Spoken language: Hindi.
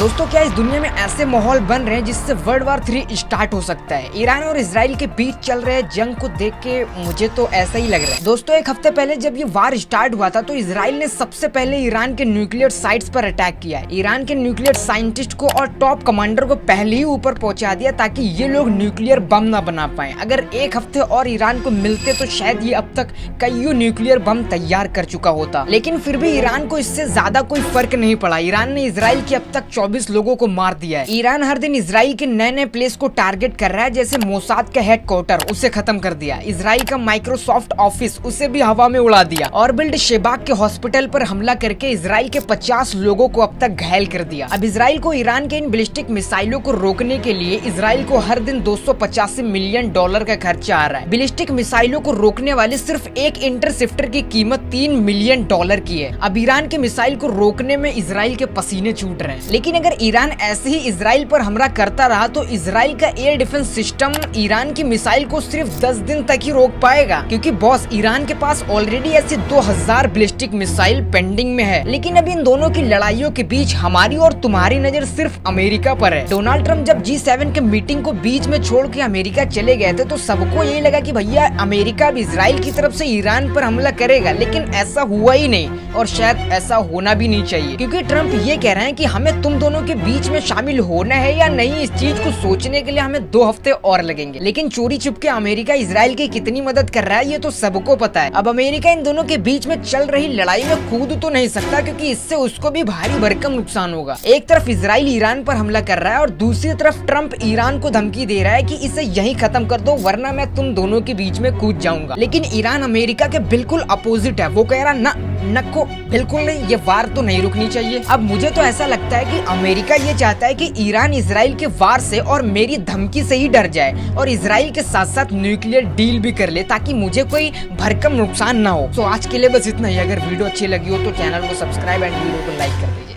दोस्तों क्या इस दुनिया में ऐसे माहौल बन रहे हैं जिससे वर्ल्ड वॉर 3 स्टार्ट हो सकता है। ईरान और इजराइल के बीच चल रहे जंग को देख के मुझे तो ऐसा ही लग रहा है। दोस्तों एक हफ्ते पहले जब ये वार स्टार्ट हुआ था तो इजराइल ने सबसे पहले ईरान के न्यूक्लियर साइट्स पर अटैक किया है। ईरान के न्यूक्लियर साइंटिस्ट को और टॉप कमांडर को पहले ही ऊपर पहुंचा दिया ताकि ये लोग न्यूक्लियर बम ना बना पाए। अगर एक हफ्ते और ईरान को मिलते तो शायद ये अब तक कई न्यूक्लियर बम तैयार कर चुका होता, लेकिन फिर भी ईरान को इससे ज्यादा कोई फर्क नहीं पड़ा। ईरान ने इजराइल की अब तक 24 लोगों को मार दिया है। ईरान हर दिन इजराइल के नए नए प्लेस को टारगेट कर रहा है, जैसे मोसाद का हेडक्वार्टर उसे खत्म कर दिया, इजराइल का माइक्रोसॉफ्ट ऑफिस उसे भी हवा में उड़ा दिया, और बिल्ड शेबाक के हॉस्पिटल पर हमला करके इजराइल के 50 लोगों को अब तक घायल कर दिया। अब इजराइल को ईरान के इन बैलिस्टिक मिसाइलों को रोकने के लिए इजराइल को हर दिन $285 मिलियन का खर्चा आ रहा है। बैलिस्टिक मिसाइलों को रोकने वाले सिर्फ एक इंटरसेप्टर की कीमत $3 मिलियन की है। अब ईरान के मिसाइल को रोकने में इजराइल के पसीने छूट रहे हैं। लेकिन अगर ईरान ऐसे ही इजराइल पर हमला करता रहा तो इजराइल का एयर डिफेंस सिस्टम ईरान की मिसाइल को सिर्फ 10 दिन तक ही रोक पाएगा, क्योंकि बॉस ईरान के पास ऑलरेडी ऐसी 2000 बैलिस्टिक मिसाइल पेंडिंग में है। लेकिन अब इन दोनों की लड़ाइयों के बीच हमारी और तुम्हारी नजर सिर्फ अमेरिका पर है। डोनाल्ड ट्रम्प जब G7 के मीटिंग को बीच में छोड़ के अमेरिका चले गए थे तो सबको यही लगा कि भैया अमेरिका भी इजराइल की तरफ से ईरान पर हमला करेगा, लेकिन ऐसा हुआ ही नहीं और शायद ऐसा होना भी नहीं चाहिए, क्योंकि ट्रम्प ये कह रहे हैं कि हमें तुम दोनों के बीच में शामिल होना है या नहीं, इस चीज को सोचने के लिए हमें 2 हफ्ते और लगेंगे। लेकिन चोरी छुपके अमेरिका इजराइल की कितनी मदद कर रहा है ये तो सबको पता है। अब अमेरिका इन दोनों के बीच में चल रही लड़ाई में कूद तो नहीं सकता, क्योंकि इससे उसको भी भारी भरकम नुकसान होगा। एक तरफ इजराइल ईरान पर हमला कर रहा है और दूसरी तरफ ट्रम्प ईरान को धमकी दे रहा है कि इसे यही खत्म कर दो वरना मैं तुम दोनों के बीच में कूद जाऊंगा। लेकिन ईरान अमेरिका के बिल्कुल अपोजिट है। वो कह रहा नको बिल्कुल नहीं, ये वार तो नहीं रुकनी चाहिए। अब मुझे तो ऐसा लगता है कि अमेरिका ये चाहता है कि ईरान इजराइल के वार से और मेरी धमकी से ही डर जाए और इजराइल के साथ साथ न्यूक्लियर डील भी कर ले ताकि मुझे कोई भरकम नुकसान ना हो। तो आज के लिए बस इतना ही। अगर वीडियो अच्छी लगी हो तो चैनल को सब्सक्राइब एंड वीडियो को लाइक कर दीजिए।